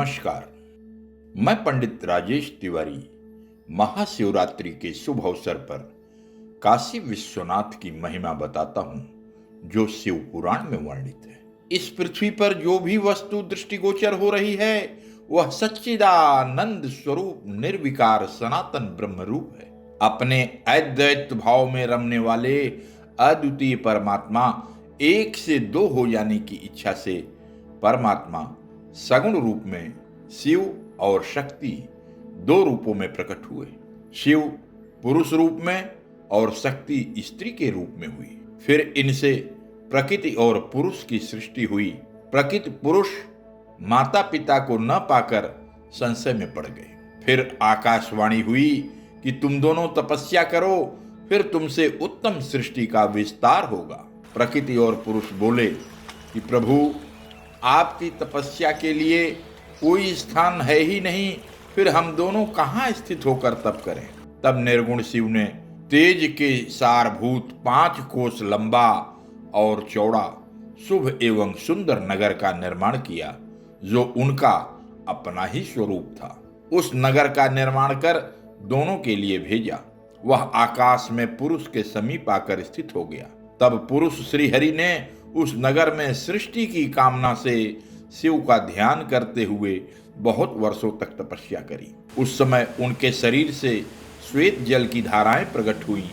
नमस्कार। मैं पंडित राजेश तिवारी महाशिवरात्रि के शुभ अवसर पर काशी विश्वनाथ की महिमा बताता हूं, जो शिव पुराण में वर्णित है। इस पृथ्वी पर जो भी वस्तु दृष्टिगोचर हो रही है वह सच्चिदानंद स्वरूप निर्विकार सनातन ब्रह्म रूप है। अपने अद्वैत भाव में रमने वाले अद्वितीय परमात्मा एक से दो हो जाने की इच्छा से परमात्मा सगुण रूप में शिव और शक्ति दो रूपों में प्रकट हुए। शिव पुरुष रूप में और शक्ति स्त्री के रूप में हुई। फिर इनसे प्रकृति और पुरुष की सृष्टि हुई। प्रकृति पुरुष माता पिता को न पाकर संशय में पड़ गए। फिर आकाशवाणी हुई कि तुम दोनों तपस्या करो, फिर तुमसे उत्तम सृष्टि का विस्तार होगा। प्रकृति और पुरुष बोले कि प्रभु, आपकी तपस्या के लिए कोई स्थान है ही नहीं, फिर हम दोनों कहाँ स्थित होकर तप करें। तब निर्गुण शिव ने तेज के सारभूत 5 कोस लंबा और चौड़ा शुभ एवं सुंदर नगर का निर्माण किया, जो उनका अपना ही स्वरूप था। उस नगर का निर्माण कर दोनों के लिए भेजा। वह आकाश में पुरुष के समीप आकर स्थित हो गया। तब पुरुष श्रीहरि ने उस नगर में सृष्टि की कामना से शिव का ध्यान करते हुए बहुत वर्षों तक तपस्या करी। उस समय उनके शरीर से श्वेत जल की धाराएं प्रकट हुई,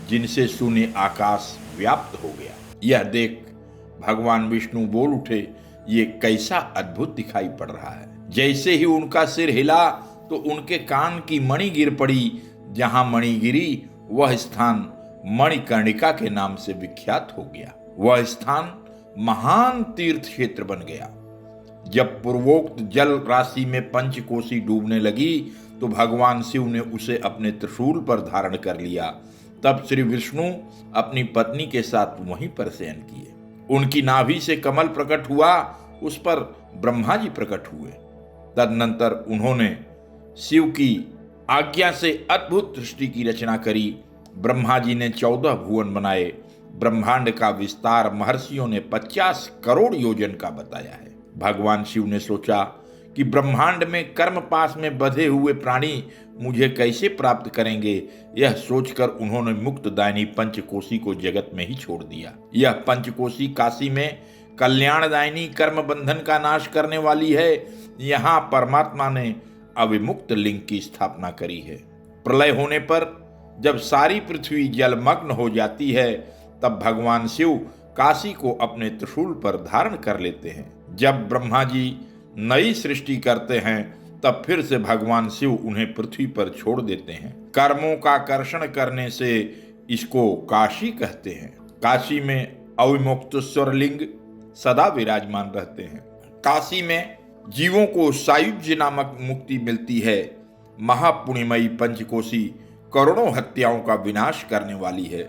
जिनसे शून्य आकाश व्याप्त हो गया। यह देख भगवान विष्णु बोल उठे, ये कैसा अद्भुत दिखाई पड़ रहा है। जैसे ही उनका सिर हिला तो उनके कान की मणि गिर पड़ी। जहां मणि गिरी वह स्थान मणिकर्णिका के नाम से विख्यात हो गया। वह स्थान महान तीर्थ क्षेत्र बन गया। जब पूर्वोक्त जल राशि में पंचकोशी डूबने लगी तो भगवान शिव ने उसे अपने त्रिशूल पर धारण कर लिया। तब श्री विष्णु अपनी पत्नी के साथ वहीं पर शयन किए। उनकी नाभि से कमल प्रकट हुआ, उस पर ब्रह्मा जी प्रकट हुए। तदनंतर उन्होंने शिव की आज्ञा से अद्भुत सृष्टि की रचना करी। ब्रह्मा जी ने 14 भुवन बनाए। ब्रह्मांड का विस्तार महर्षियों ने 50 करोड़ योजन का बताया है। भगवान शिव ने सोचा कि ब्रह्मांड में कर्म पाश में बंधे हुए प्राणी मुझे कैसे प्राप्त करेंगे। यह सोचकर उन्होंने मुक्तदायिनी पंचकोशी को जगत में ही छोड़ दिया। यह पंचकोशी काशी में कल्याणदायिनी कर्म बंधन का नाश करने वाली है। यहाँ परमात्मा ने अविमुक्त लिंग की स्थापना करी है। प्रलय होने पर जब सारी पृथ्वी जलमग्न हो जाती है, तब भगवान शिव काशी को अपने त्रिशूल पर धारण कर लेते हैं। जब ब्रह्मा जी नई सृष्टि करते हैं, तब फिर से भगवान शिव उन्हें पृथ्वी पर छोड़ देते हैं। कर्मों का कर्षण करने से इसको काशी कहते हैं। काशी में अविमुक्तेश्वर लिंग सदा विराजमान रहते हैं। काशी में जीवों को सायुज्य नामक मुक्ति मिलती है। महापुण्यमयी पंचकोशी करोड़ों हत्याओं का विनाश करने वाली है।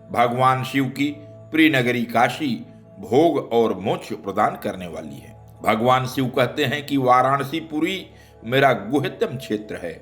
भगवान शिव की प्रिय नगरी काशी भोग और मोक्ष प्रदान करने वाली है। भगवान शिव कहते हैं कि वाराणसी पुरी मेरा गुह्यतम क्षेत्र है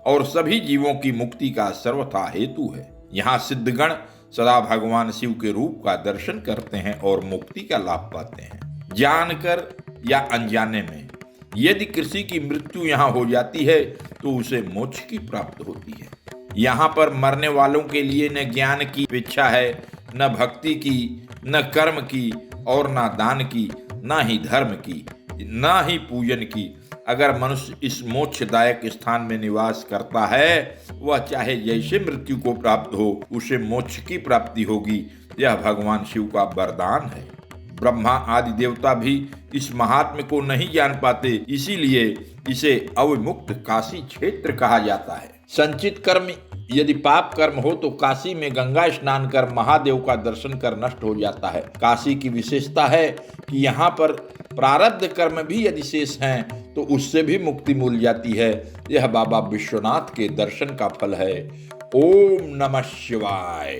और सभी जीवों की मुक्ति का सर्वथा हेतु है। यहाँ सिद्धगण सदा भगवान शिव के रूप का दर्शन करते हैं और मुक्ति का लाभ पाते हैं। जानकर या अनजाने में यदि किसी की मृत्यु यहाँ हो जाती है तो उसे मोक्ष की प्राप्त होती है। यहाँ पर मरने वालों के लिए न ज्ञान की इच्छा है, न भक्ति की, न कर्म की और न दान की, न ही धर्म की, न ही पूजन की। अगर मनुष्य इस मोक्षदायक स्थान में निवास करता है, वह चाहे जैसे मृत्यु को प्राप्त हो, उसे मोक्ष की प्राप्ति होगी। यह भगवान शिव का वरदान है। ब्रह्मा आदि देवता भी इस महात्म्य को नहीं जान पाते, इसीलिए इसे अविमुक्त काशी क्षेत्र कहा जाता है। संचित कर्म यदि पाप कर्म हो तो काशी में गंगा स्नान कर महादेव का दर्शन कर नष्ट हो जाता है। काशी की विशेषता है कि यहाँ पर प्रारब्ध कर्म भी यदि शेष हैं तो उससे भी मुक्ति मिल जाती है। यह बाबा विश्वनाथ के दर्शन का फल है। ओम नमः शिवाय।